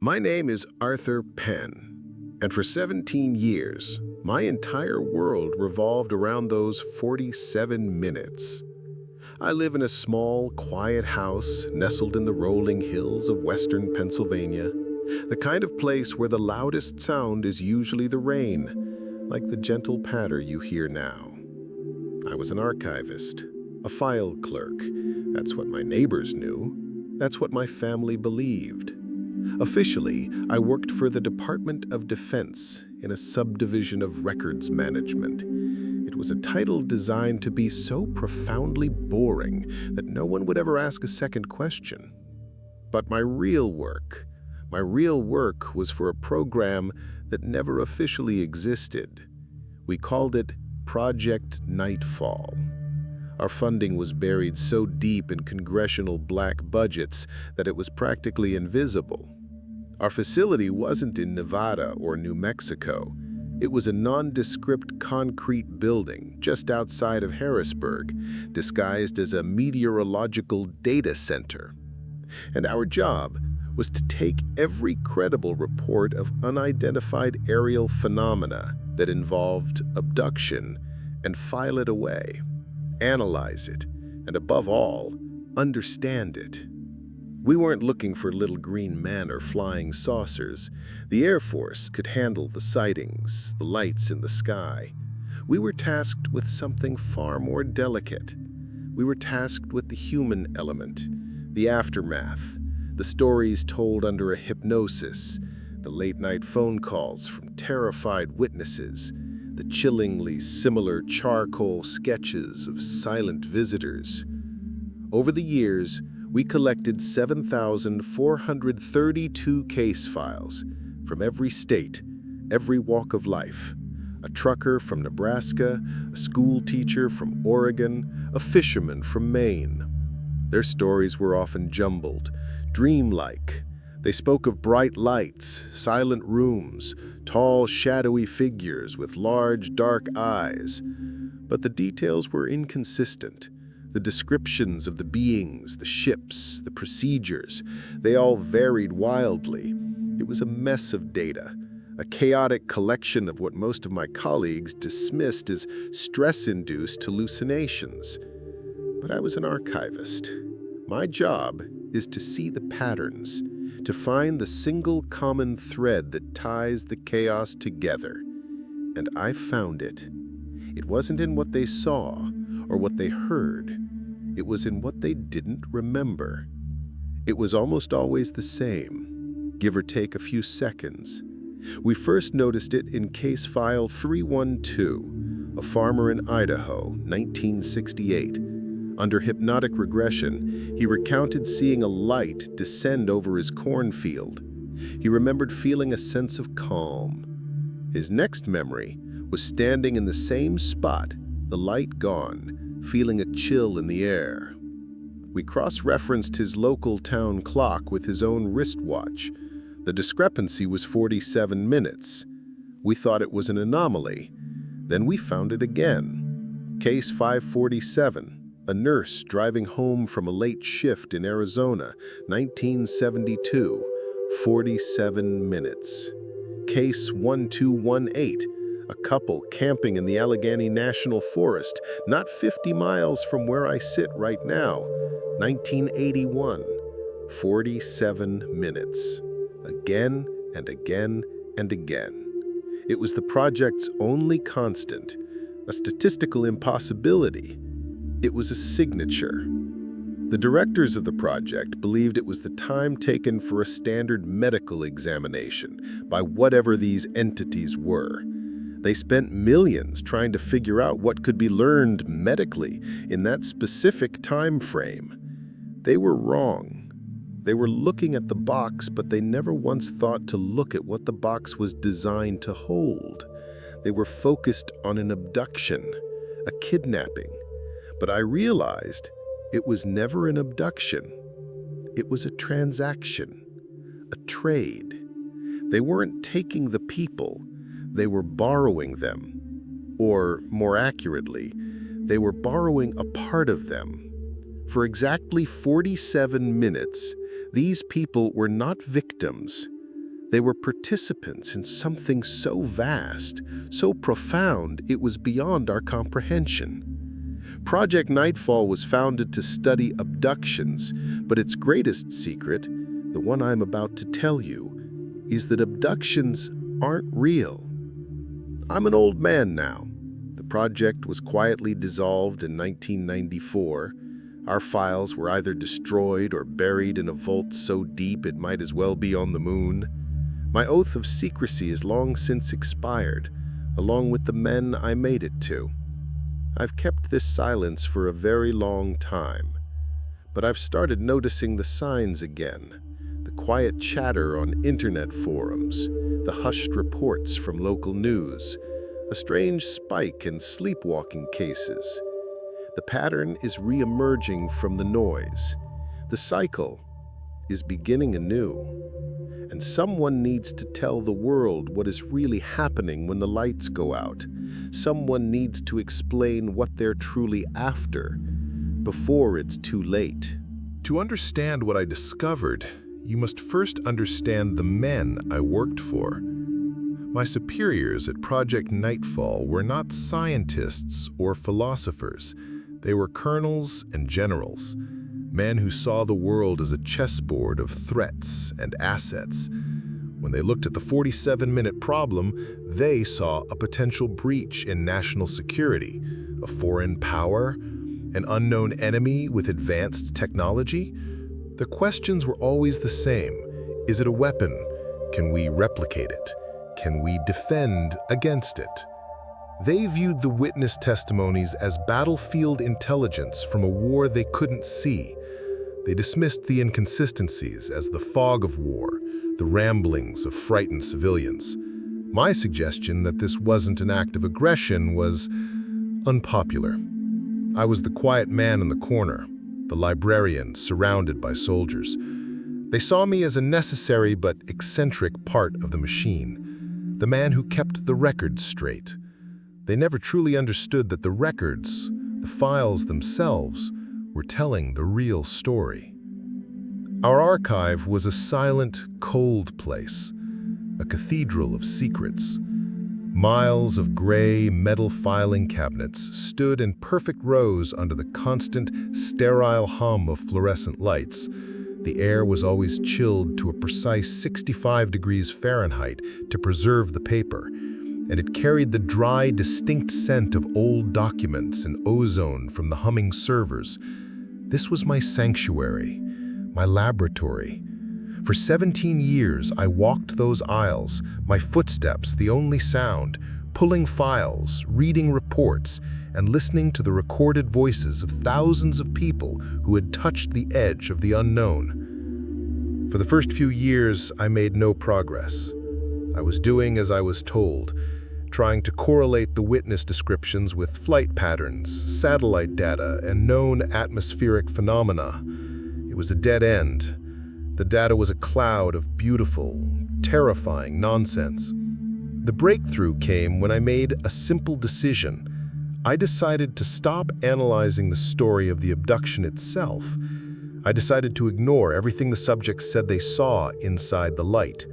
My name is Arthur Penn, and for 17 years, my entire world revolved around those 47 minutes. I live in a small, quiet house nestled in the rolling hills of western Pennsylvania, the kind of place where the loudest sound is usually the rain, like the gentle patter you hear now. I was an archivist, a file clerk. That's what my neighbors knew. That's what my family believed. Officially, I worked for the Department of Defense in a subdivision of records management. It was a title designed to be so profoundly boring that no one would ever ask a second question. But my real work was for a program that never officially existed. We called it Project Nightfall. Our funding was buried so deep in congressional black budgets that it was practically invisible. Our facility wasn't in Nevada or New Mexico. It was a nondescript concrete building just outside of Harrisburg, disguised as a meteorological data center. And our job was to take every credible report of unidentified aerial phenomena that involved abduction and file it away, analyze it, and above all, understand it. We weren't looking for little green men or flying saucers. The Air Force could handle the sightings, the lights in the sky. We were tasked with something far more delicate. We were tasked with the human element, the aftermath, the stories told under a hypnosis, the late-night phone calls from terrified witnesses, the chillingly similar charcoal sketches of silent visitors. Over the years, we collected 7,432 case files from every state, every walk of life. A trucker from Nebraska, a school teacher from Oregon, a fisherman from Maine. Their stories were often jumbled, dreamlike. They spoke of bright lights, silent rooms, tall, shadowy figures with large, dark eyes. But the details were inconsistent. The descriptions of the beings, the ships, the procedures, they all varied wildly. It was a mess of data, a chaotic collection of what most of my colleagues dismissed as stress-induced hallucinations. But I was an archivist. My job is to see the patterns, to find the single common thread that ties the chaos together. And I found it. It wasn't in what they saw or what they heard. It was in what they didn't remember. It was almost always the same, give or take a few seconds. We first noticed it in case file 312, a farmer in Idaho, 1968. Under hypnotic regression, he recounted seeing a light descend over his cornfield. He remembered feeling a sense of calm. His next memory was standing in the same spot, the light gone, feeling a chill in the air. We cross-referenced his local town clock with his own wristwatch. The discrepancy was 47 minutes. We thought it was an anomaly. Then we found it again. Case 547, a nurse driving home from a late shift in Arizona, 1972, 47 minutes. Case 1218, a couple camping in the Allegheny National Forest, not 50 miles from where I sit right now, 1981, 47 minutes. Again and again and again. It was the project's only constant, a statistical impossibility. It was a signature. The directors of the project believed it was the time taken for a standard medical examination by whatever these entities were. They spent millions trying to figure out what could be learned medically in that specific time frame. They were wrong. They were looking at the box, but they never once thought to look at what the box was designed to hold. They were focused on an abduction, a kidnapping. But I realized it was never an abduction. It was a transaction, a trade. They weren't taking the people. They were borrowing them. Or, more accurately, they were borrowing a part of them. For exactly 47 minutes, these people were not victims. They were participants in something so vast, so profound, it was beyond our comprehension. Project Nightfall was founded to study abductions, but its greatest secret, the one I'm about to tell you, is that abductions aren't real. I'm an old man now. The project was quietly dissolved in 1994. Our files were either destroyed or buried in a vault so deep it might as well be on the moon. My oath of secrecy is long since expired, along with the men I made it to. I've kept this silence for a very long time, but I've started noticing the signs again. The quiet chatter on internet forums, the hushed reports from local news, a strange spike in sleepwalking cases. The pattern is re-emerging from the noise. The cycle is beginning anew. And someone needs to tell the world what is really happening when the lights go out. Someone needs to explain what they're truly after before it's too late. To understand what I discovered, you must first understand the men I worked for. My superiors at Project Nightfall were not scientists or philosophers. They were colonels and generals, men who saw the world as a chessboard of threats and assets. When they looked at the 47-minute problem, they saw a potential breach in national security, a foreign power, an unknown enemy with advanced technology. The questions were always the same. Is it a weapon? Can we replicate it? Can we defend against it? They viewed the witness testimonies as battlefield intelligence from a war they couldn't see. They dismissed the inconsistencies as the fog of war, the ramblings of frightened civilians. My suggestion that this wasn't an act of aggression was unpopular. I was the quiet man in the corner, the librarian surrounded by soldiers. They saw me as a necessary but eccentric part of the machine, the man who kept the records straight. They never truly understood that the records, the files themselves, were telling the real story. Our archive was a silent, cold place, a cathedral of secrets. Miles of gray metal filing cabinets stood in perfect rows under the constant, sterile hum of fluorescent lights. The air was always chilled to a precise 65 degrees Fahrenheit to preserve the paper, and it carried the dry, distinct scent of old documents and ozone from the humming servers. This was my sanctuary, my laboratory. For 17 years, I walked those aisles, my footsteps the only sound, pulling files, reading reports, and listening to the recorded voices of thousands of people who had touched the edge of the unknown. For the first few years, I made no progress. I was doing as I was told, trying to correlate the witness descriptions with flight patterns, satellite data, and known atmospheric phenomena. It was a dead end. The data was a cloud of beautiful, terrifying nonsense. The breakthrough came when I made a simple decision. I decided to stop analyzing the story of the abduction itself. I decided to ignore everything the subjects said they saw inside the light.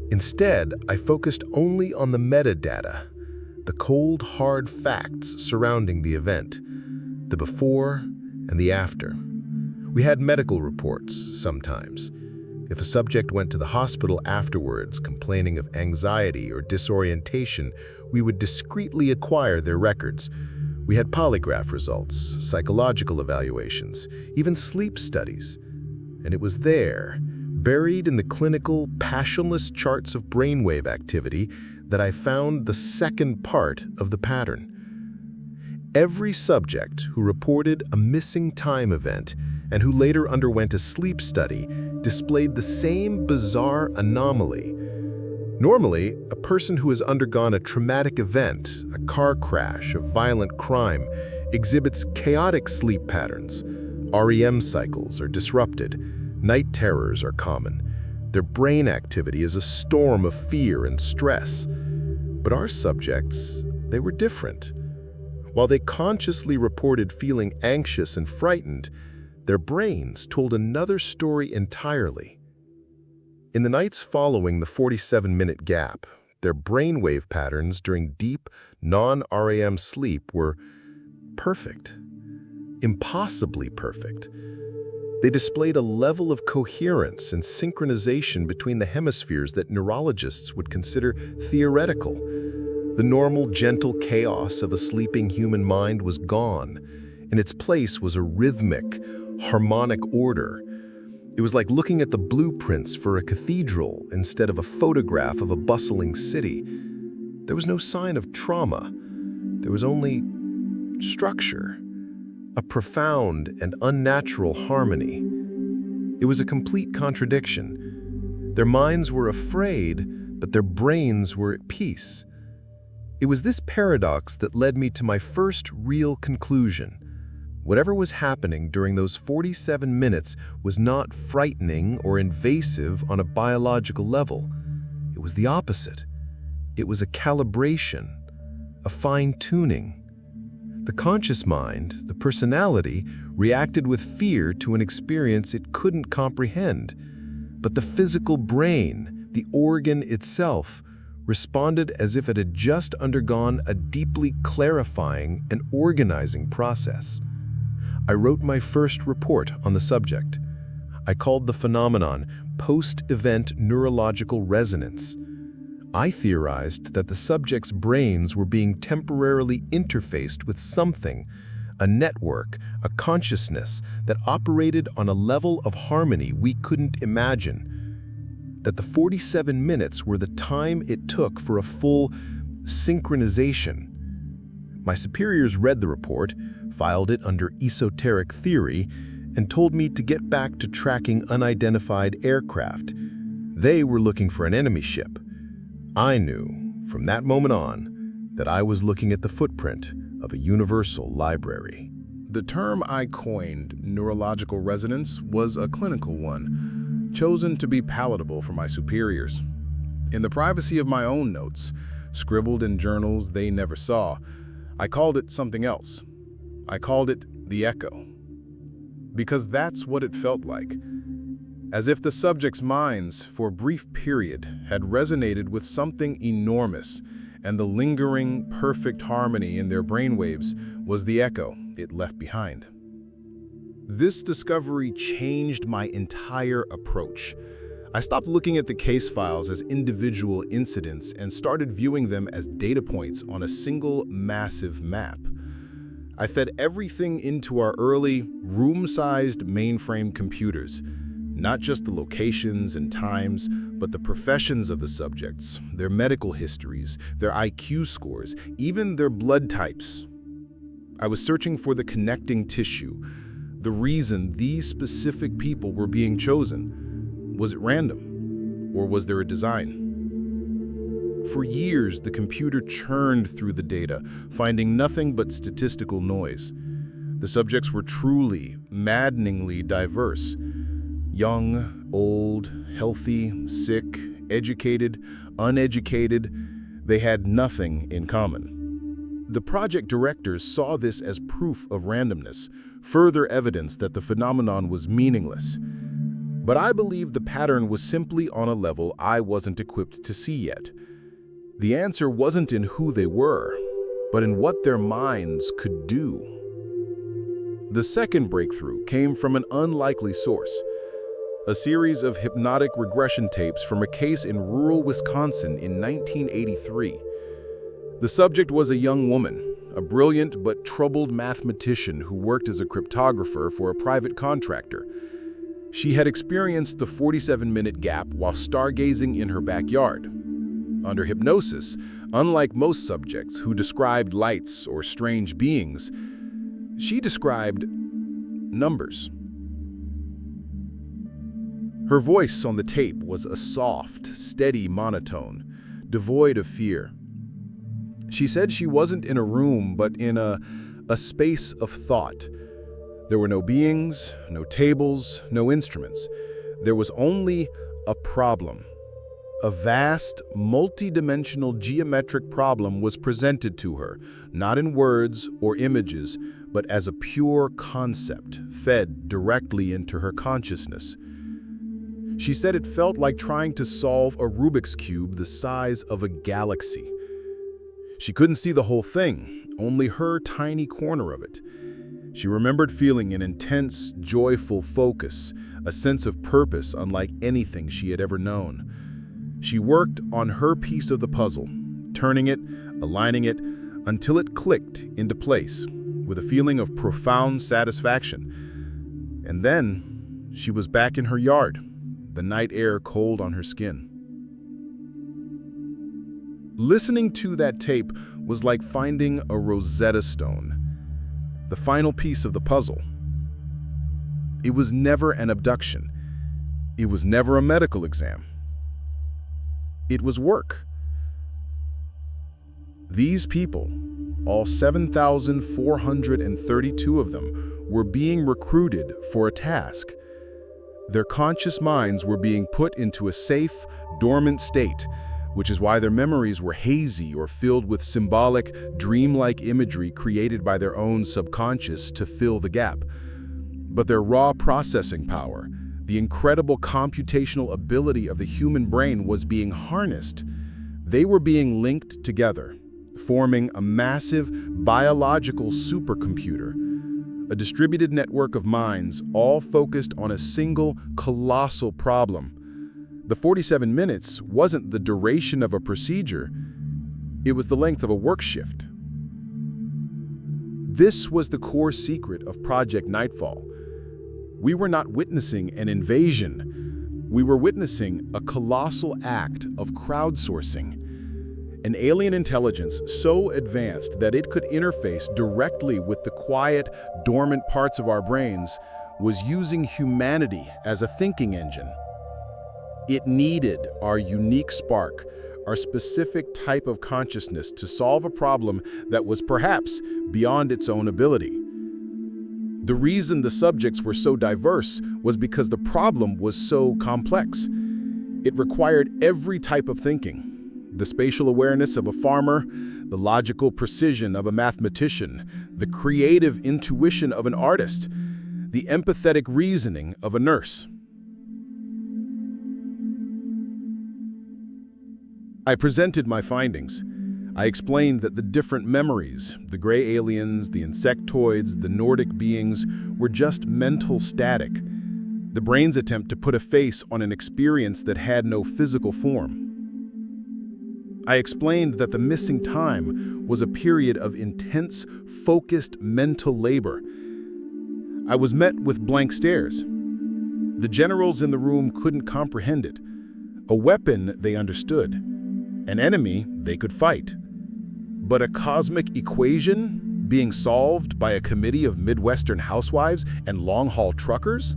Instead, I focused only on the metadata, the cold, hard facts surrounding the event, the before and the after. We had medical reports sometimes. If a subject went to the hospital afterwards complaining of anxiety or disorientation, we would discreetly acquire their records. We had polygraph results, psychological evaluations, even sleep studies. And it was there, buried in the clinical, passionless charts of brainwave activity, that I found the second part of the pattern. Every subject who reported a missing time event and who later underwent a sleep study displayed the same bizarre anomaly. Normally, a person who has undergone a traumatic event, a car crash, a violent crime, exhibits chaotic sleep patterns. REM cycles are disrupted. Night terrors are common. Their brain activity is a storm of fear and stress. But our subjects, they were different. While they consciously reported feeling anxious and frightened, their brains told another story entirely. In the nights following the 47-minute gap, their brainwave patterns during deep, non-REM sleep were perfect. Impossibly perfect. They displayed a level of coherence and synchronization between the hemispheres that neurologists would consider theoretical. The normal, gentle chaos of a sleeping human mind was gone. In its place was a rhythmic, harmonic order. It was like looking at the blueprints for a cathedral instead of a photograph of a bustling city. There was no sign of trauma. There was only structure, a profound and unnatural harmony. It was a complete contradiction. Their minds were afraid, but their brains were at peace. It was this paradox that led me to my first real conclusion. Whatever was happening during those 47 minutes was not frightening or invasive on a biological level. It was the opposite. It was a calibration, a fine-tuning. The conscious mind, the personality, reacted with fear to an experience it couldn't comprehend. But the physical brain, the organ itself, responded as if it had just undergone a deeply clarifying and organizing process. I wrote my first report on the subject. I called the phenomenon post-event neurological resonance. I theorized that the subject's brains were being temporarily interfaced with something, a network, a consciousness that operated on a level of harmony we couldn't imagine. That the 47 minutes were the time it took for a full synchronization. My superiors read the report, filed it under esoteric theory, and told me to get back to tracking unidentified aircraft. They were looking for an enemy ship. I knew, from that moment on, that I was looking at the footprint of a universal library. The term I coined, neurological resonance, was a clinical one, chosen to be palatable for my superiors. In the privacy of my own notes, scribbled in journals they never saw, I called it something else. I called it the echo. Because that's what it felt like. As if the subjects' minds, for a brief period, had resonated with something enormous, and the lingering, perfect harmony in their brainwaves was the echo it left behind. This discovery changed my entire approach. I stopped looking at the case files as individual incidents and started viewing them as data points on a single massive map. I fed everything into our early, room-sized mainframe computers, not just the locations and times, but the professions of the subjects, their medical histories, their IQ scores, even their blood types. I was searching for the connecting tissue, the reason these specific people were being chosen. Was it random, or was there a design? For years, the computer churned through the data, finding nothing but statistical noise. The subjects were truly, maddeningly diverse. Young, old, healthy, sick, educated, uneducated, they had nothing in common. The project directors saw this as proof of randomness, further evidence that the phenomenon was meaningless. But I believe the pattern was simply on a level I wasn't equipped to see yet. The answer wasn't in who they were, but in what their minds could do. The second breakthrough came from an unlikely source, a series of hypnotic regression tapes from a case in rural Wisconsin in 1983. The subject was a young woman, a brilliant but troubled mathematician who worked as a cryptographer for a private contractor. She had experienced the 47-minute gap while stargazing in her backyard. Under hypnosis, unlike most subjects who described lights or strange beings, she described numbers. Her voice on the tape was a soft, steady monotone, devoid of fear. She said she wasn't in a room, but in a space of thought. There were no beings, no tables, no instruments. There was only a problem. A vast, multi-dimensional geometric problem was presented to her, not in words or images, but as a pure concept fed directly into her consciousness. She said it felt like trying to solve a Rubik's Cube the size of a galaxy. She couldn't see the whole thing, only her tiny corner of it. She remembered feeling an intense, joyful focus, a sense of purpose unlike anything she had ever known. She worked on her piece of the puzzle, turning it, aligning it, until it clicked into place, with a feeling of profound satisfaction. And then she was back in her yard, the night air cold on her skin. Listening to that tape was like finding a Rosetta Stone, the final piece of the puzzle. It was never an abduction. It was never a medical exam. It was work. These people, all 7,432 of them, were being recruited for a task. Their conscious minds were being put into a safe, dormant state, which is why their memories were hazy or filled with symbolic, dreamlike imagery created by their own subconscious to fill the gap. But their raw processing power, the incredible computational ability of the human brain was being harnessed. They were being linked together, forming a massive biological supercomputer, a distributed network of minds all focused on a single colossal problem. The 47 minutes wasn't the duration of a procedure, it was the length of a work shift. This was the core secret of Project Nightfall. We were not witnessing an invasion, we were witnessing a colossal act of crowdsourcing. An alien intelligence so advanced that it could interface directly with the quiet, dormant parts of our brains was using humanity as a thinking engine. It needed our unique spark, our specific type of consciousness to solve a problem that was perhaps beyond its own ability. The reason the subjects were so diverse was because the problem was so complex. It required every type of thinking. The spatial awareness of a farmer, the logical precision of a mathematician, the creative intuition of an artist, the empathetic reasoning of a nurse. I presented my findings. I explained that the different memories, the gray aliens, the insectoids, the Nordic beings, were just mental static, the brain's attempt to put a face on an experience that had no physical form. I explained that the missing time was a period of intense, focused mental labor. I was met with blank stares. The generals in the room couldn't comprehend it. A weapon they understood. An enemy they could fight. But a cosmic equation being solved by a committee of Midwestern housewives and long-haul truckers?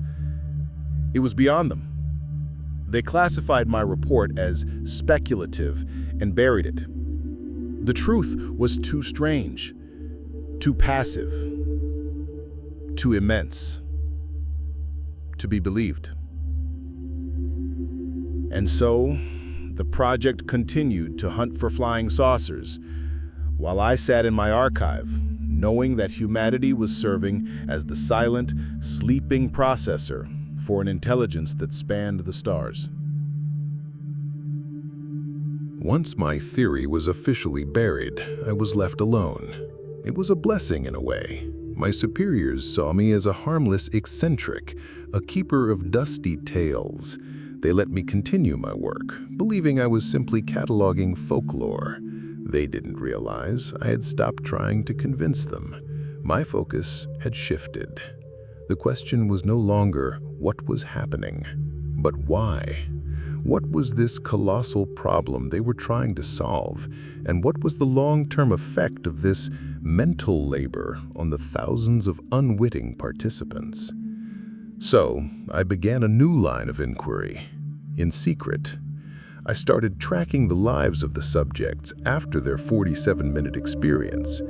It was beyond them. They classified my report as speculative and buried it. The truth was too strange, too passive, too immense to be believed. And so, the project continued to hunt for flying saucers, while I sat in my archive, knowing that humanity was serving as the silent, sleeping processor for an intelligence that spanned the stars. Once my theory was officially buried, I was left alone. It was a blessing in a way. My superiors saw me as a harmless eccentric, a keeper of dusty tales. They let me continue my work, believing I was simply cataloging folklore. They didn't realize I had stopped trying to convince them. My focus had shifted. The question was no longer what was happening, but why. What was this colossal problem they were trying to solve, and what was the long-term effect of this mental labor on the thousands of unwitting participants? So, I began a new line of inquiry. In secret, I started tracking the lives of the subjects after their 47-minute experience.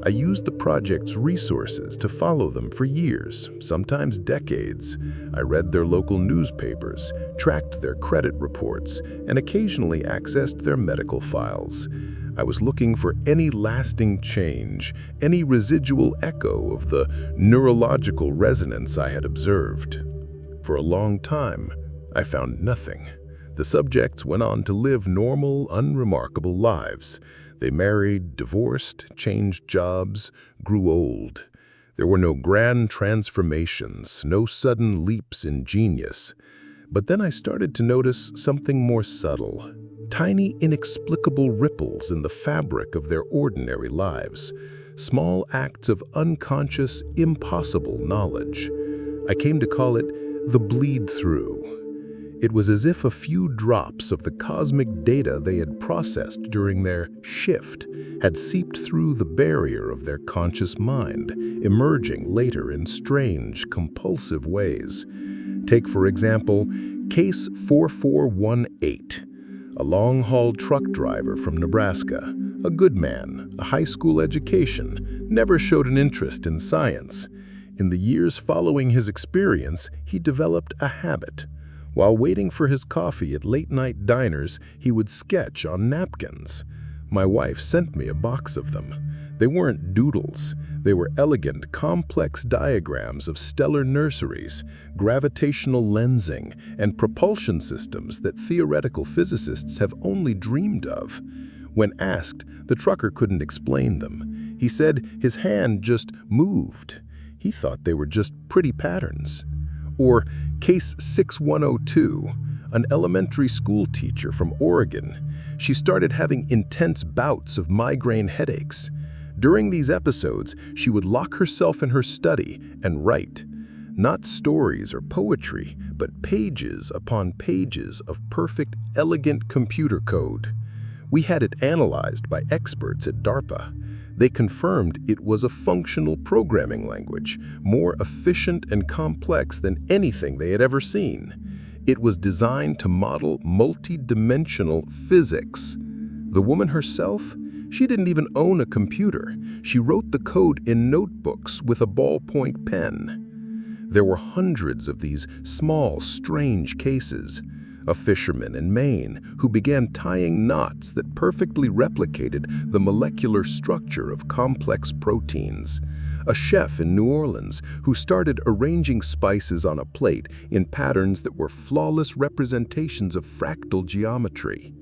I used the project's resources to follow them for years, sometimes decades. I read their local newspapers, tracked their credit reports, and occasionally accessed their medical files. I was looking for any lasting change, any residual echo of the neurological resonance I had observed. For a long time, I found nothing. The subjects went on to live normal, unremarkable lives. They married, divorced, changed jobs, grew old. There were no grand transformations, no sudden leaps in genius. But then I started to notice something more subtle. Tiny, inexplicable ripples in the fabric of their ordinary lives. Small acts of unconscious, impossible knowledge. I came to call it the bleed-through. It was as if a few drops of the cosmic data they had processed during their shift had seeped through the barrier of their conscious mind, emerging later in strange, compulsive ways. Take, for example, Case 4418, a long-haul truck driver from Nebraska, a good man, a high school education, never showed an interest in science. In the years following his experience, he developed a habit. While waiting for his coffee at late-night diners, he would sketch on napkins. My wife sent me a box of them. They weren't doodles. They were elegant, complex diagrams of stellar nurseries, gravitational lensing, and propulsion systems that theoretical physicists have only dreamed of. When asked, the trucker couldn't explain them. He said his hand just moved. He thought they were just pretty patterns. Or Case 6102, an elementary school teacher from Oregon. She started having intense bouts of migraine headaches. During these episodes, she would lock herself in her study and write. Not stories or poetry, but pages upon pages of perfect, elegant computer code. We had it analyzed by experts at DARPA. They confirmed it was a functional programming language, more efficient and complex than anything they had ever seen. It was designed to model multi-dimensional physics. The woman herself, she didn't even own a computer. She wrote the code in notebooks with a ballpoint pen. There were hundreds of these small, strange cases. A fisherman in Maine who began tying knots that perfectly replicated the molecular structure of complex proteins. A chef in New Orleans who started arranging spices on a plate in patterns that were flawless representations of fractal geometry.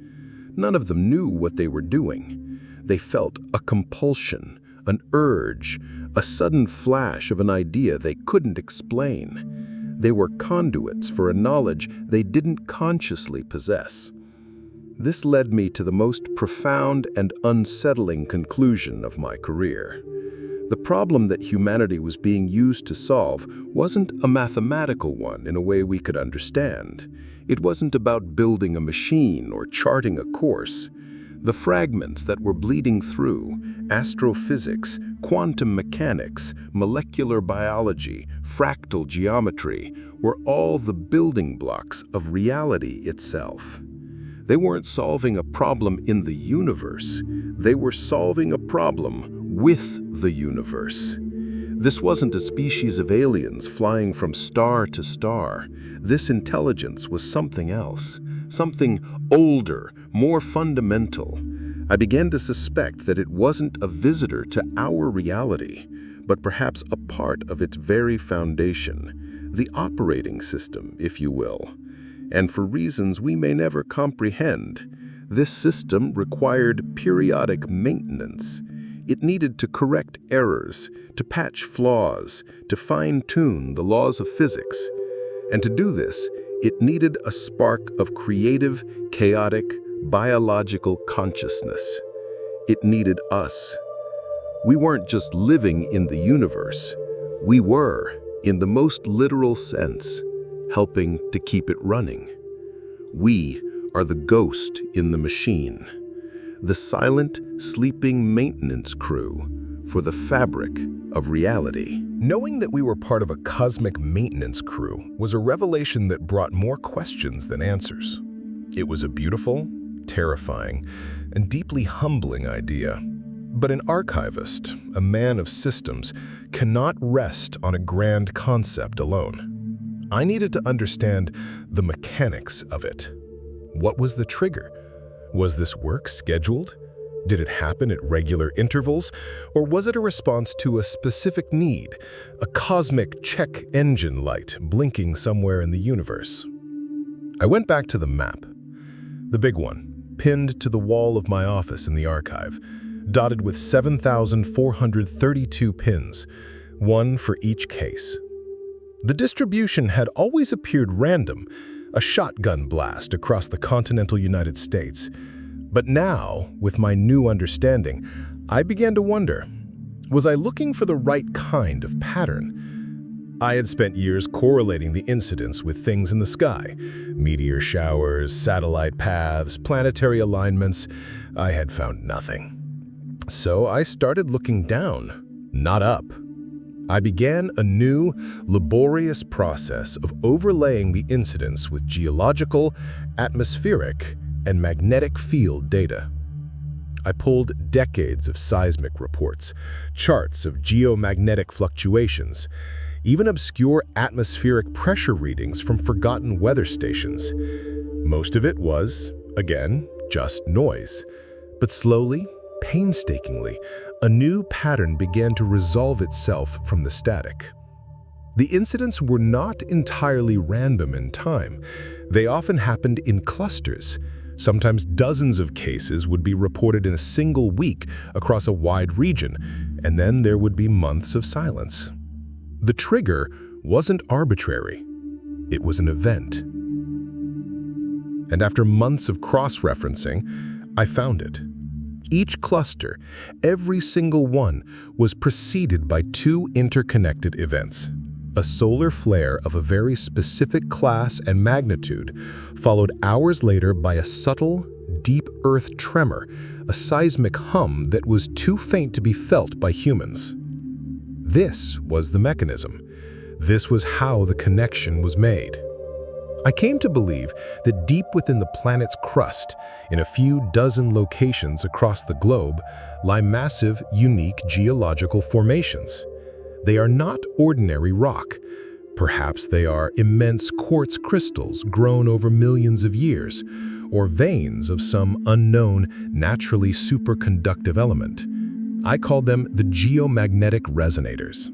None of them knew what they were doing. They felt a compulsion, an urge, a sudden flash of an idea they couldn't explain. They were conduits for a knowledge they didn't consciously possess. This led me to the most profound and unsettling conclusion of my career. The problem that humanity was being used to solve wasn't a mathematical one in a way we could understand. It wasn't about building a machine or charting a course. The fragments that were bleeding through, astrophysics, quantum mechanics, molecular biology, fractal geometry, were all the building blocks of reality itself. They weren't solving a problem in the universe. They were solving a problem with the universe. This wasn't a species of aliens flying from star to star. This intelligence was something else, something older, more fundamental. I began to suspect that it wasn't a visitor to our reality, but perhaps a part of its very foundation, the operating system, if you will. And for reasons we may never comprehend, this system required periodic maintenance. It needed to correct errors, to patch flaws, to fine-tune the laws of physics. And to do this, it needed a spark of creative, chaotic, biological consciousness. It needed us. We weren't just living in the universe. We were, in the most literal sense, helping to keep it running. We are the ghost in the machine, the silent, sleeping maintenance crew for the fabric of reality. Knowing that we were part of a cosmic maintenance crew was a revelation that brought more questions than answers. It was a beautiful, terrifying, and deeply humbling idea. But an archivist, a man of systems, cannot rest on a grand concept alone. I needed to understand the mechanics of it. What was the trigger? Was this work scheduled? Did it happen at regular intervals? Or was it a response to a specific need, a cosmic check engine light blinking somewhere in the universe? I went back to the map. The big one, pinned to the wall of my office in the archive, dotted with 7,432 pins, one for each case. The distribution had always appeared random, a shotgun blast across the continental United States. But now, with my new understanding, I began to wonder, was I looking for the right kind of pattern? I had spent years correlating the incidents with things in the sky, meteor showers, satellite paths, planetary alignments. I had found nothing. So I started looking down, not up. I began a new, laborious process of overlaying the incidents with geological, atmospheric, and magnetic field data. I pulled decades of seismic reports, charts of geomagnetic fluctuations, even obscure atmospheric pressure readings from forgotten weather stations. Most of it was, again, just noise. But slowly, painstakingly, a new pattern began to resolve itself from the static. The incidents were not entirely random in time. They often happened in clusters. Sometimes dozens of cases would be reported in a single week across a wide region, and then there would be months of silence. The trigger wasn't arbitrary. It was an event. And after months of cross-referencing, I found it. Each cluster, every single one, was preceded by two interconnected events. A solar flare of a very specific class and magnitude, followed hours later by a subtle, deep earth tremor, a seismic hum that was too faint to be felt by humans. This was the mechanism. This was how the connection was made. I came to believe that deep within the planet's crust, in a few dozen locations across the globe, lie massive, unique geological formations. They are not ordinary rock. Perhaps they are immense quartz crystals grown over millions of years, or veins of some unknown, naturally superconductive element. I called them the geomagnetic resonators.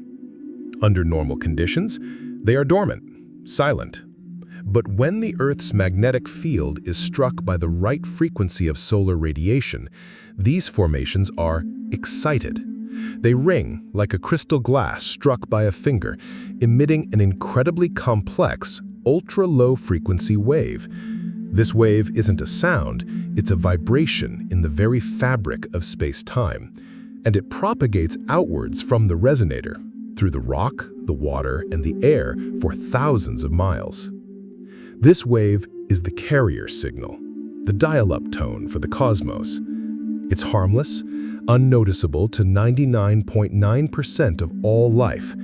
Under normal conditions, they are dormant, silent. But when the Earth's magnetic field is struck by the right frequency of solar radiation, these formations are excited. They ring like a crystal glass struck by a finger, emitting an incredibly complex, ultra-low frequency wave. This wave isn't a sound, it's a vibration in the very fabric of space-time. And it propagates outwards from the resonator, through the rock, the water, and the air for thousands of miles. This wave is the carrier signal, the dial-up tone for the cosmos. It's harmless, unnoticeable to 99.9% of all life,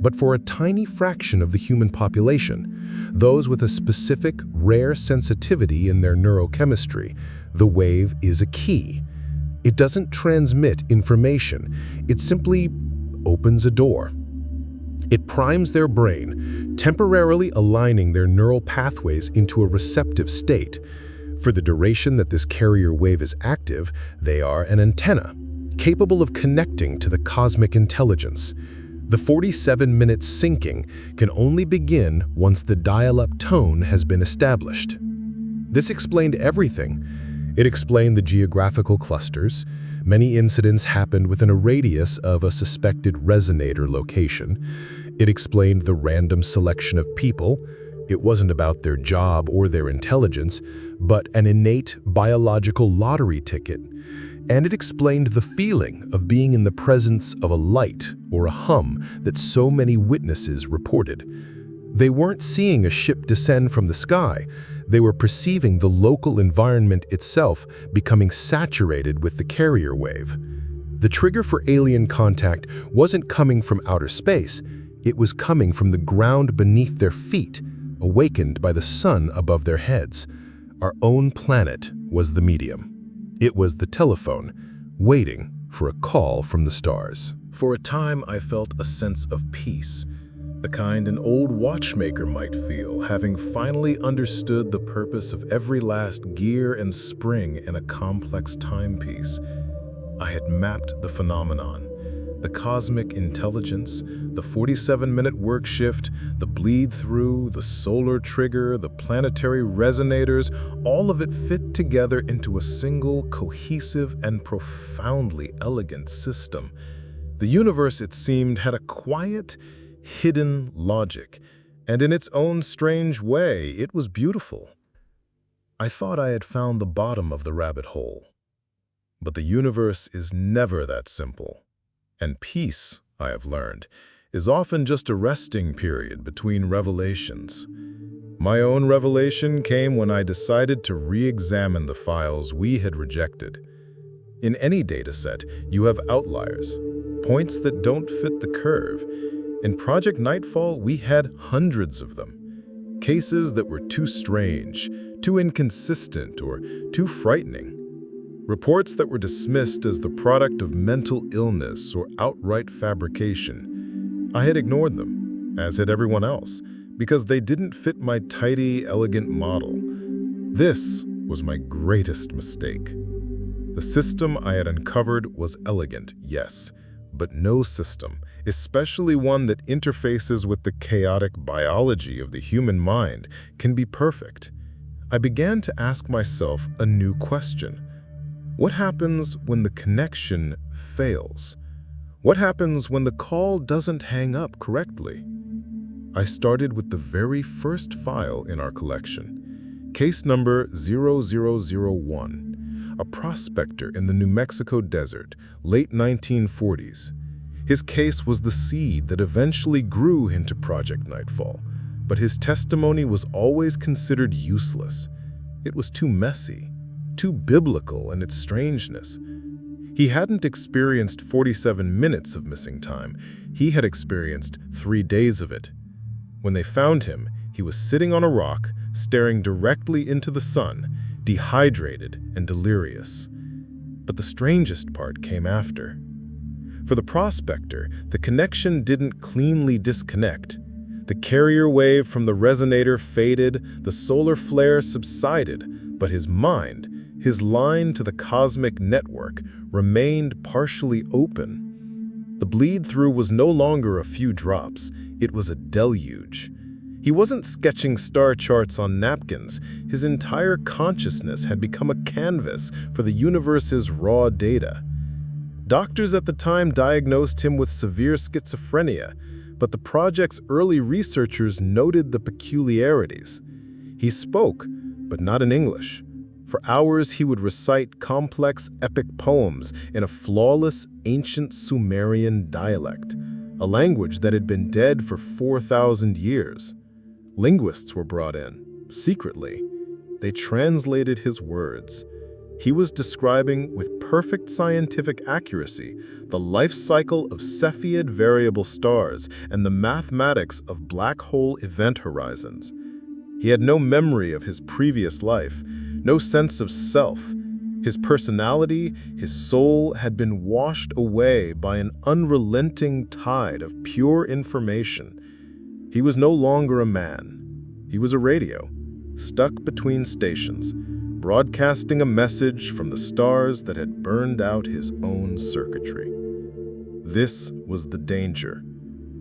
but for a tiny fraction of the human population, those with a specific, rare sensitivity in their neurochemistry, the wave is a key. It doesn't transmit information, it simply opens a door. It primes their brain, temporarily aligning their neural pathways into a receptive state. For the duration that this carrier wave is active, they are an antenna, capable of connecting to the cosmic intelligence. The 47-minute syncing can only begin once the dial-up tone has been established. This explained everything. It explained the geographical clusters. Many incidents happened within a radius of a suspected resonator location. It explained the random selection of people. It wasn't about their job or their intelligence, but an innate biological lottery ticket. And it explained the feeling of being in the presence of a light or a hum that so many witnesses reported. They weren't seeing a ship descend from the sky. They were perceiving the local environment itself becoming saturated with the carrier wave. The trigger for alien contact wasn't coming from outer space. It was coming from the ground beneath their feet, awakened by the sun above their heads. Our own planet was the medium. It was the telephone, waiting for a call from the stars. For a time, I felt a sense of peace, the kind an old watchmaker might feel, having finally understood the purpose of every last gear and spring in a complex timepiece. I had mapped the phenomenon, The cosmic intelligence, the 47-minute work shift, the bleed-through, the solar trigger, the planetary resonators, all of it fit together into a single, cohesive, and profoundly elegant system. The universe, it seemed, had a quiet, hidden logic, and in its own strange way, it was beautiful. I thought I had found the bottom of the rabbit hole. But the universe is never that simple. And peace, I have learned, is often just a resting period between revelations. My own revelation came when I decided to re-examine the files we had rejected. In any dataset, you have outliers, points that don't fit the curve. In Project Nightfall, we had hundreds of them. Cases that were too strange, too inconsistent, or too frightening. Reports that were dismissed as the product of mental illness or outright fabrication. I had ignored them, as had everyone else, because they didn't fit my tidy, elegant model. This was my greatest mistake. The system I had uncovered was elegant, yes, but no system, especially one that interfaces with the chaotic biology of the human mind, can be perfect. I began to ask myself a new question. What happens when the connection fails? What happens when the call doesn't hang up correctly? I started with the very first file in our collection, case number 0001, a prospector in the New Mexico desert, late 1940s. His case was the seed that eventually grew into Project Nightfall, but his testimony was always considered useless. It was too messy, too biblical in its strangeness. He hadn't experienced 47 minutes of missing time. He had experienced 3 days of it. When they found him, he was sitting on a rock, staring directly into the sun, dehydrated and delirious. But the strangest part came after. For the prospector, the connection didn't cleanly disconnect. The carrier wave from the resonator faded, the solar flare subsided, but his mind, his line to the cosmic network, remained partially open. The bleed-through was no longer a few drops, it was a deluge. He wasn't sketching star charts on napkins. His entire consciousness had become a canvas for the universe's raw data. Doctors at the time diagnosed him with severe schizophrenia, but the project's early researchers noted the peculiarities. He spoke, but not in English. For hours, he would recite complex epic poems in a flawless ancient Sumerian dialect, a language that had been dead for 4,000 years. Linguists were brought in, secretly. They translated his words. He was describing with perfect scientific accuracy the life cycle of Cepheid variable stars and the mathematics of black hole event horizons. He had no memory of his previous life, no sense of self. His personality, his soul had been washed away by an unrelenting tide of pure information. He was no longer a man. He was a radio, stuck between stations, broadcasting a message from the stars that had burned out his own circuitry. This was the danger.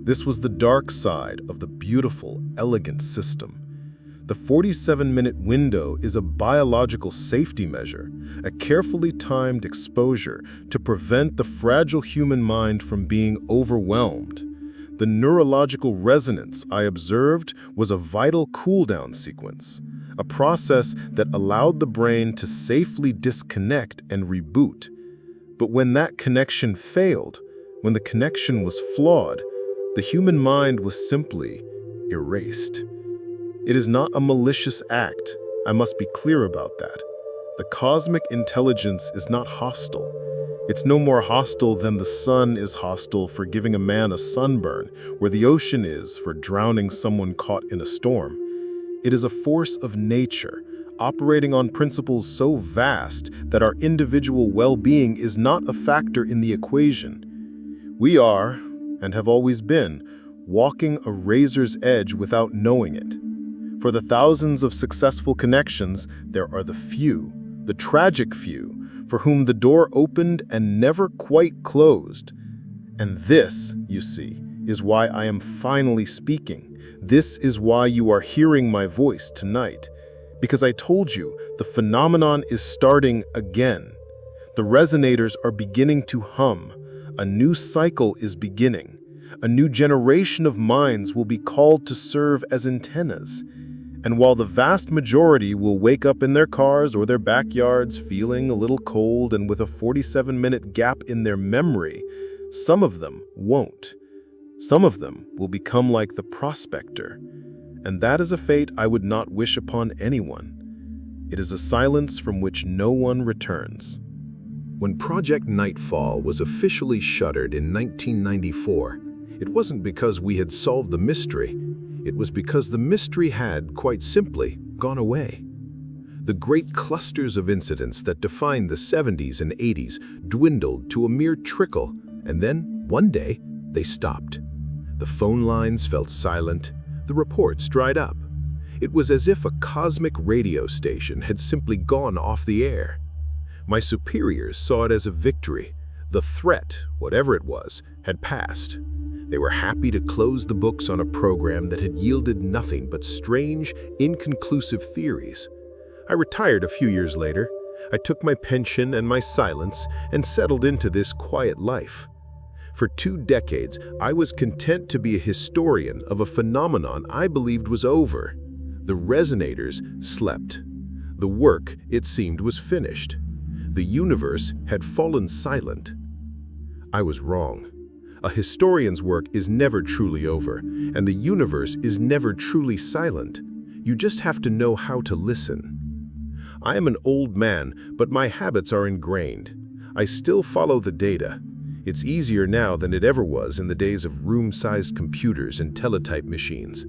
This was the dark side of the beautiful, elegant system. The 47-minute window is a biological safety measure, a carefully timed exposure to prevent the fragile human mind from being overwhelmed. The neurological resonance I observed was a vital cool-down sequence, a process that allowed the brain to safely disconnect and reboot. But when that connection failed, when the connection was flawed, the human mind was simply erased. It is not a malicious act. I must be clear about that. The cosmic intelligence is not hostile. It's no more hostile than the sun is hostile for giving a man a sunburn, where the ocean is for drowning someone caught in a storm. It is a force of nature, operating on principles so vast that our individual well-being is not a factor in the equation. We are, and have always been, walking a razor's edge without knowing it. For the thousands of successful connections, there are the few, the tragic few, for whom the door opened and never quite closed. And this, you see, is why I am finally speaking. This is why you are hearing my voice tonight. Because I told you, the phenomenon is starting again. The resonators are beginning to hum. A new cycle is beginning. A new generation of minds will be called to serve as antennas. And while the vast majority will wake up in their cars or their backyards feeling a little cold and with a 47-minute gap in their memory, some of them won't. Some of them will become like the prospector. And that is a fate I would not wish upon anyone. It is a silence from which no one returns. When Project Nightfall was officially shuttered in 1994, it wasn't because we had solved the mystery. It was because the mystery had, quite simply, gone away. The great clusters of incidents that defined the 70s and 80s dwindled to a mere trickle, and then, one day, they stopped. The phone lines felt silent, the reports dried up. It was as if a cosmic radio station had simply gone off the air. My superiors saw it as a victory. The threat, whatever it was, had passed. They were happy to close the books on a program that had yielded nothing but strange, inconclusive theories. I retired a few years later. I took my pension and my silence and settled into this quiet life. For 2 decades, I was content to be a historian of a phenomenon I believed was over. The resonators slept. The work, it seemed, was finished. The universe had fallen silent. I was wrong. A historian's work is never truly over, and the universe is never truly silent. You just have to know how to listen. I am an old man, but my habits are ingrained. I still follow the data. It's easier now than it ever was in the days of room-sized computers and teletype machines.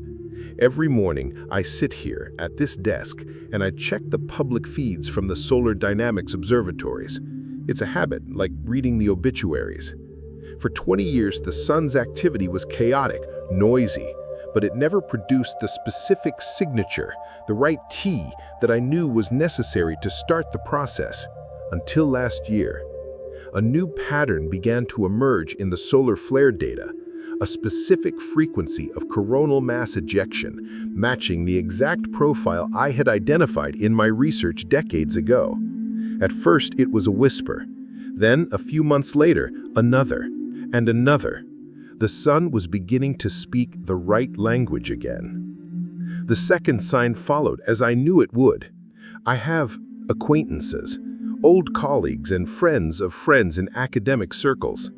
Every morning, I sit here at this desk and I check the public feeds from the solar dynamics observatories. It's a habit, like reading the obituaries. For 20 years, the sun's activity was chaotic, noisy, but it never produced the specific signature, the right T that I knew was necessary to start the process. Until last year, a new pattern began to emerge in the solar flare data, a specific frequency of coronal mass ejection, matching the exact profile I had identified in my research decades ago. At first, it was a whisper. Then, a few months later, another, and another. The sun was beginning to speak the right language again. The second sign followed, as I knew it would. I have acquaintances, old colleagues and friends of friends in academic circles.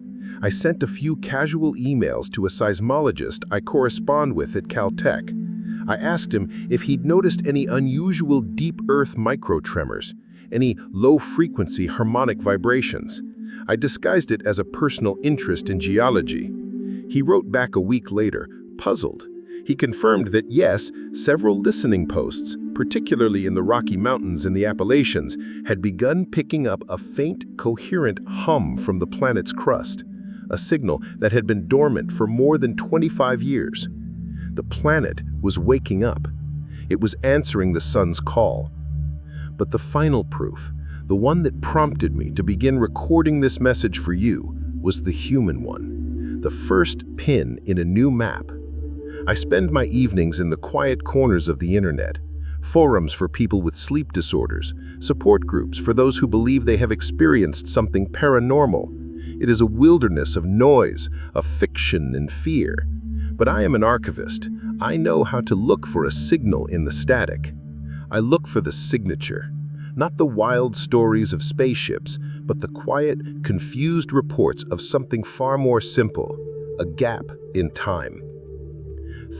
I sent a few casual emails to a seismologist I correspond with at Caltech. I asked him if he'd noticed any unusual deep earth microtremors, any low-frequency harmonic vibrations. I disguised it as a personal interest in geology. He wrote back a week later, puzzled. He confirmed that yes, several listening posts, particularly in the Rocky Mountains and the Appalachians, had begun picking up a faint, coherent hum from the planet's crust, a signal that had been dormant for more than 25 years. The planet was waking up. It was answering the sun's call. But the final proof, the one that prompted me to begin recording this message for you, was the human one, the first pin in a new map. I spend my evenings in the quiet corners of the internet, forums for people with sleep disorders, support groups for those who believe they have experienced something paranormal. It is a wilderness of noise, of fiction and fear. But I am an archivist. I know how to look for a signal in the static. I look for the signature, not the wild stories of spaceships, but the quiet, confused reports of something far more simple, a gap in time.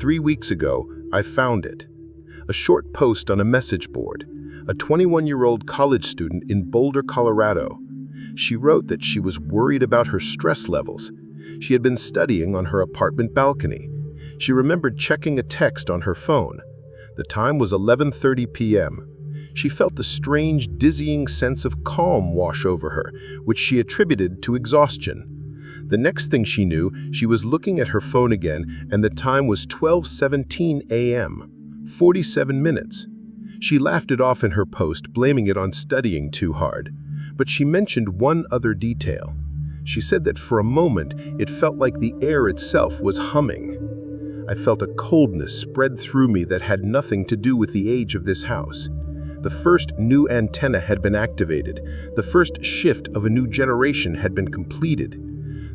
3 weeks ago, I found it. A short post on a message board, a 21-year-old college student in Boulder, Colorado. She wrote that she was worried about her stress levels. She had been studying on her apartment balcony. She remembered checking a text on her phone. The time was 11:30 p.m. She felt a strange, dizzying sense of calm wash over her, which she attributed to exhaustion. The next thing she knew, she was looking at her phone again, and the time was 12:17 a.m., 47 minutes. She laughed it off in her post, blaming it on studying too hard. But she mentioned one other detail. She said that for a moment, it felt like the air itself was humming. I felt a coldness spread through me that had nothing to do with the age of this house. The first new antenna had been activated. The first shift of a new generation had been completed.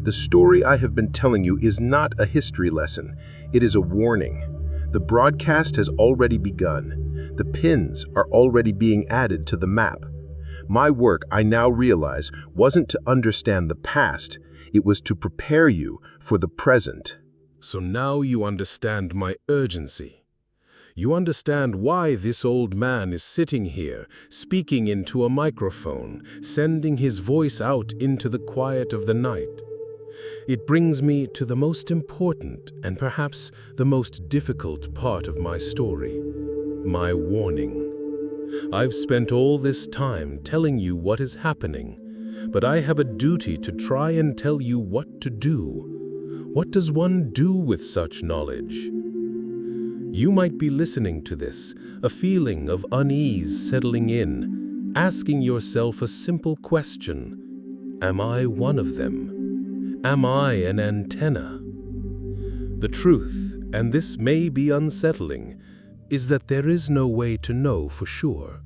The story I have been telling you is not a history lesson. It is a warning. The broadcast has already begun. The pins are already being added to the map. My work, I now realize, wasn't to understand the past. It was to prepare you for the present. So now you understand my urgency. You understand why this old man is sitting here, speaking into a microphone, sending his voice out into the quiet of the night. It brings me to the most important and perhaps the most difficult part of my story, my warning. I've spent all this time telling you what is happening, but I have a duty to try and tell you what to do. What does one do with such knowledge? You might be listening to this, a feeling of unease settling in, asking yourself a simple question. Am I one of them? Am I an antenna? The truth, and this may be unsettling, is that there is no way to know for sure.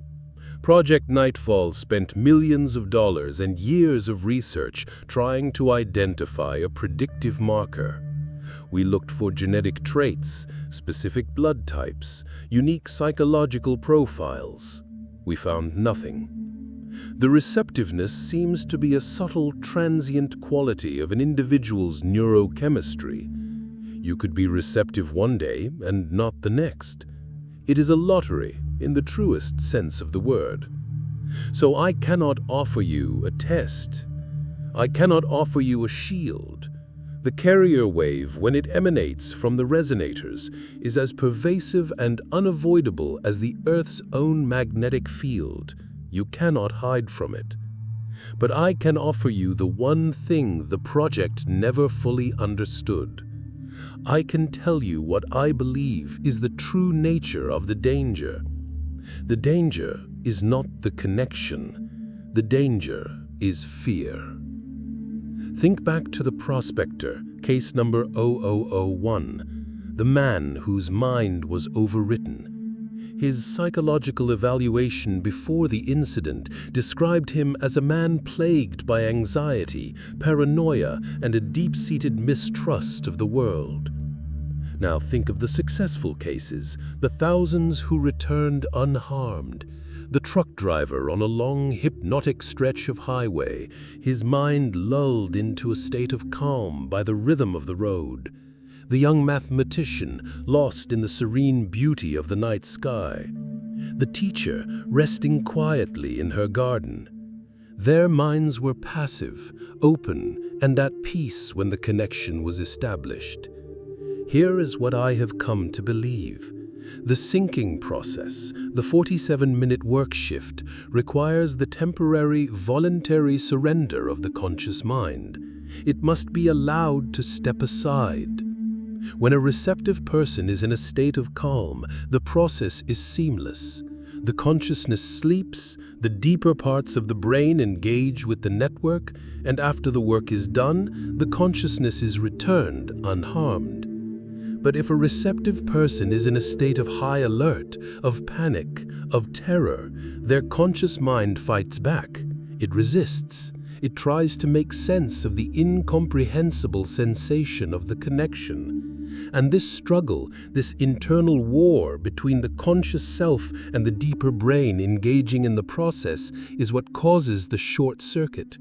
Project Nightfall spent millions of dollars and years of research trying to identify a predictive marker. We looked for genetic traits, specific blood types, unique psychological profiles. We found nothing. The receptiveness seems to be a subtle, transient quality of an individual's neurochemistry. You could be receptive one day and not the next. It is a lottery in the truest sense of the word. So I cannot offer you a test. I cannot offer you a shield. The carrier wave, when it emanates from the resonators, is as pervasive and unavoidable as the Earth's own magnetic field. You cannot hide from it. But I can offer you the one thing the project never fully understood. I can tell you what I believe is the true nature of the danger. The danger is not the connection. The danger is fear. Think back to the prospector, case number 0001, the man whose mind was overwritten. His psychological evaluation before the incident described him as a man plagued by anxiety, paranoia, and a deep-seated mistrust of the world. Now think of the successful cases, the thousands who returned unharmed. The truck driver on a long, hypnotic stretch of highway, his mind lulled into a state of calm by the rhythm of the road. The young mathematician, lost in the serene beauty of the night sky. The teacher, resting quietly in her garden. Their minds were passive, open, and at peace when the connection was established. Here is what I have come to believe. The syncing process, the 47-minute work shift, requires the temporary, voluntary surrender of the conscious mind. It must be allowed to step aside. When a receptive person is in a state of calm, the process is seamless. The consciousness sleeps, the deeper parts of the brain engage with the network, and after the work is done, the consciousness is returned unharmed. But if a receptive person is in a state of high alert, of panic, of terror, their conscious mind fights back. It resists. It tries to make sense of the incomprehensible sensation of the connection. And this struggle, this internal war between the conscious self and the deeper brain engaging in the process is what causes the short circuit.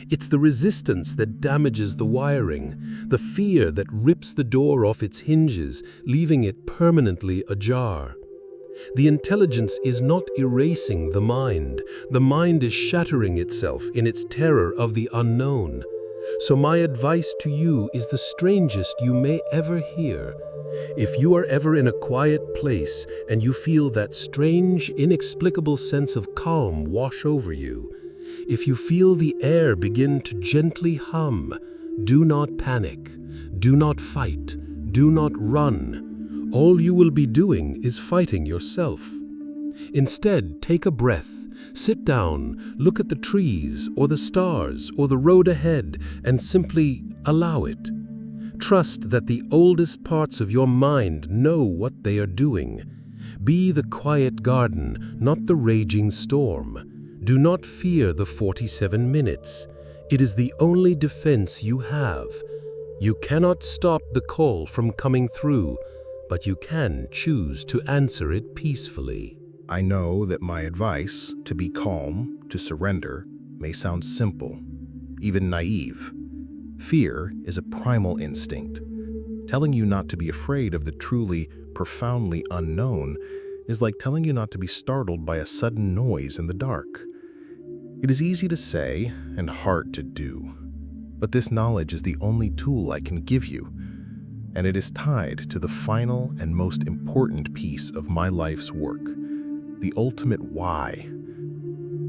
It's the resistance that damages the wiring, the fear that rips the door off its hinges, leaving it permanently ajar. The intelligence is not erasing the mind. The mind is shattering itself in its terror of the unknown. So my advice to you is the strangest you may ever hear. If you are ever in a quiet place and you feel that strange, inexplicable sense of calm wash over you, if you feel the air begin to gently hum, do not panic, do not fight, do not run. All you will be doing is fighting yourself. Instead, take a breath, Sit down, look at the trees or the stars or the road ahead, and simply allow it. Trust that the oldest parts of your mind know what they are doing. Be the quiet garden, not the raging storm. Do not fear the 47 minutes. It is the only defense you have. You cannot stop the call from coming through, but you can choose to answer it peacefully. I know that my advice, to be calm, to surrender, may sound simple, even naive. Fear is a primal instinct. Telling you not to be afraid of the truly, profoundly unknown is like telling you not to be startled by a sudden noise in the dark. It is easy to say and hard to do, but this knowledge is the only tool I can give you, and it is tied to the final and most important piece of my life's work, the ultimate why.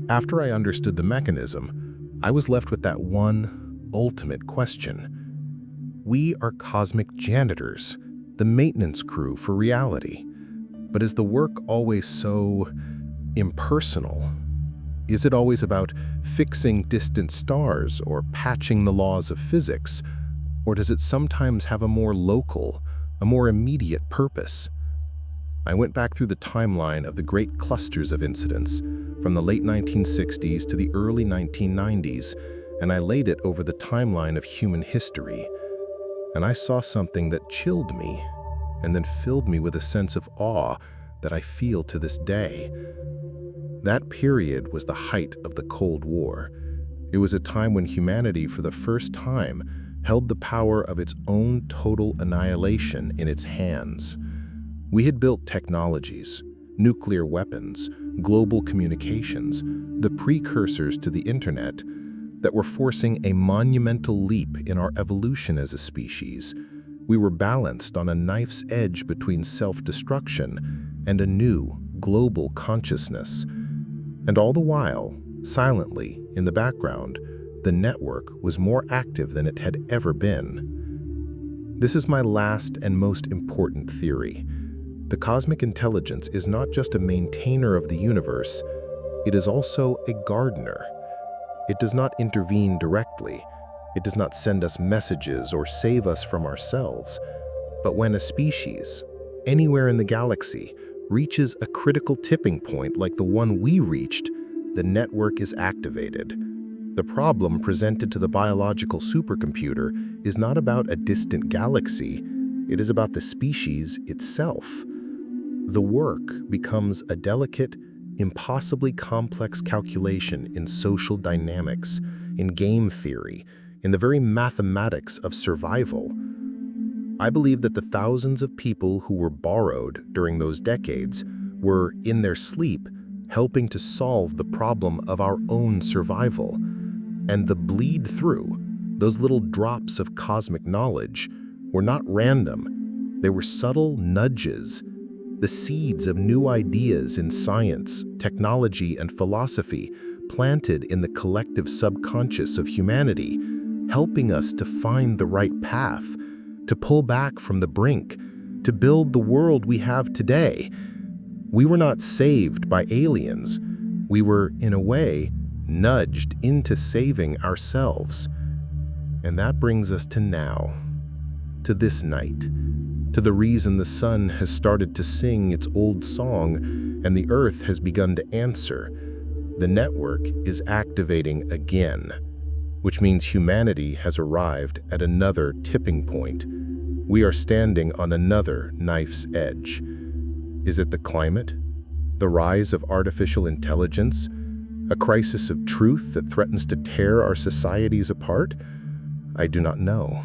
After I understood the mechanism, I was left with that one ultimate question. We are cosmic janitors, the maintenance crew for reality. But is the work always so impersonal? Is it always about fixing distant stars or patching the laws of physics? Or does it sometimes have a more local, a more immediate purpose? I went back through the timeline of the great clusters of incidents, from the late 1960s to the early 1990s, and I laid it over the timeline of human history. And I saw something that chilled me, and then filled me with a sense of awe that I feel to this day. That period was the height of the Cold War. It was a time when humanity, for the first time, held the power of its own total annihilation in its hands. We had built technologies, nuclear weapons, global communications, the precursors to the internet, that were forcing a monumental leap in our evolution as a species. We were balanced on a knife's edge between self-destruction and a new, global consciousness. And all the while, silently, in the background, the network was more active than it had ever been. This is my last and most important theory. The cosmic intelligence is not just a maintainer of the universe, it is also a gardener. It does not intervene directly. It does not send us messages or save us from ourselves. But when a species, anywhere in the galaxy, reaches a critical tipping point like the one we reached, the network is activated. The problem presented to the biological supercomputer is not about a distant galaxy, it is about the species itself. The work becomes a delicate, impossibly complex calculation in social dynamics, in game theory, in the very mathematics of survival. I believe that the thousands of people who were borrowed during those decades were, in their sleep, helping to solve the problem of our own survival. And the bleed through, those little drops of cosmic knowledge, were not random. They were subtle nudges, the seeds of new ideas in science, technology, and philosophy planted in the collective subconscious of humanity, helping us to find the right path, to pull back from the brink, to build the world we have today. We were not saved by aliens. We were, in a way, nudged into saving ourselves. And that brings us to now, to this night, to the reason the sun has started to sing its old song and the earth has begun to answer. The network is activating again, which means humanity has arrived at another tipping point. We are standing on another knife's edge. Is it the climate? The rise of artificial intelligence? A crisis of truth that threatens to tear our societies apart? I do not know.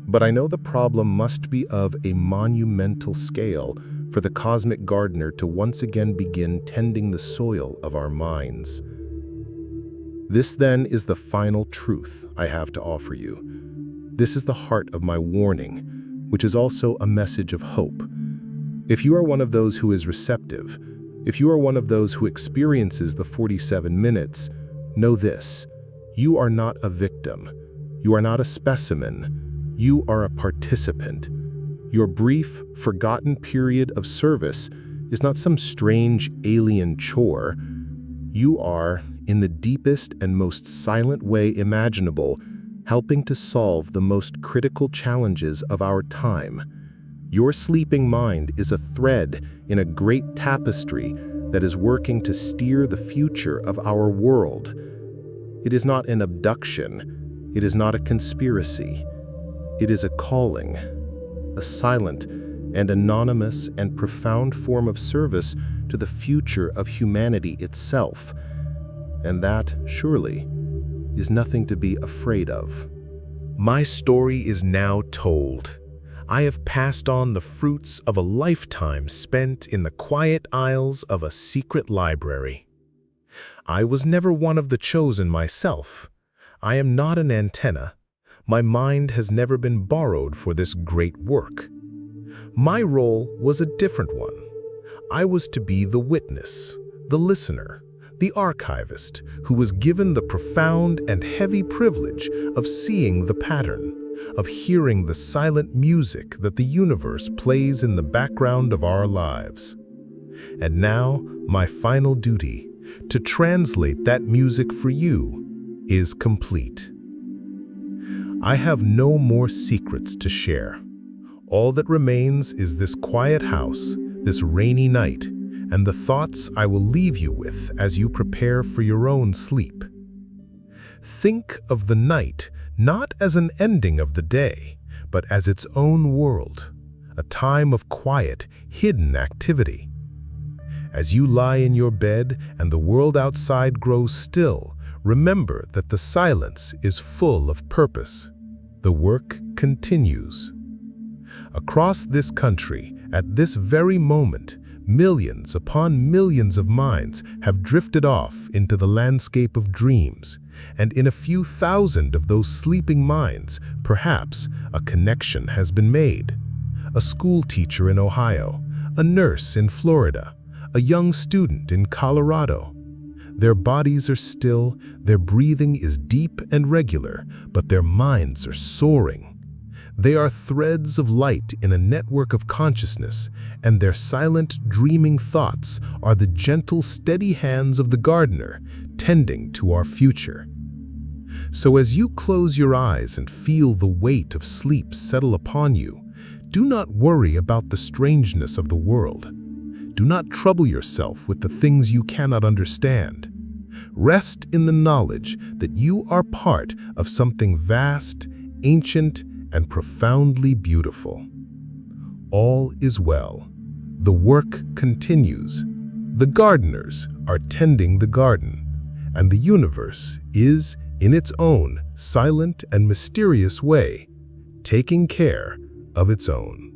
But I know the problem must be of a monumental scale for the cosmic gardener to once again begin tending the soil of our minds. This then is the final truth I have to offer you. This is the heart of my warning, which is also a message of hope. If you are one of those who is receptive, if you are one of those who experiences the 47 minutes, know this: you are not a victim. You are not a specimen. You are a participant. Your brief, forgotten period of service is not some strange alien chore. You are, in the deepest and most silent way imaginable, helping to solve the most critical challenges of our time. Your sleeping mind is a thread in a great tapestry that is working to steer the future of our world. It is not an abduction. It is not a conspiracy. It is a calling, a silent and anonymous and profound form of service to the future of humanity itself. And that, surely, is nothing to be afraid of. My story is now told. I have passed on the fruits of a lifetime spent in the quiet aisles of a secret library. I was never one of the chosen myself. I am not an antenna. My mind has never been borrowed for this great work. My role was a different one. I was to be the witness, the listener, the archivist who was given the profound and heavy privilege of seeing the pattern, of hearing the silent music that the universe plays in the background of our lives. And now, my final duty, to translate that music for you, is complete. I have no more secrets to share. All that remains is this quiet house, this rainy night, and the thoughts I will leave you with as you prepare for your own sleep. Think of the night not as an ending of the day, but as its own world, a time of quiet, hidden activity. As you lie in your bed and the world outside grows still, remember that the silence is full of purpose. The work continues. Across this country, at this very moment, millions upon millions of minds have drifted off into the landscape of dreams, and in a few thousand of those sleeping minds, perhaps a connection has been made. A school teacher in Ohio, a nurse in Florida, a young student in Colorado. Their bodies are still, their breathing is deep and regular, but their minds are soaring. They are threads of light in a network of consciousness, and their silent, dreaming thoughts are the gentle, steady hands of the gardener tending to our future. So as you close your eyes and feel the weight of sleep settle upon you, do not worry about the strangeness of the world. Do not trouble yourself with the things you cannot understand. Rest in the knowledge that you are part of something vast, ancient, and profoundly beautiful. All is well. The work continues. The gardeners are tending the garden, and the universe is, in its own silent and mysterious way, taking care of its own.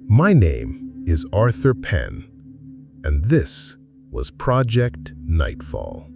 My name is Arthur Penn, and this was Project Nightfall.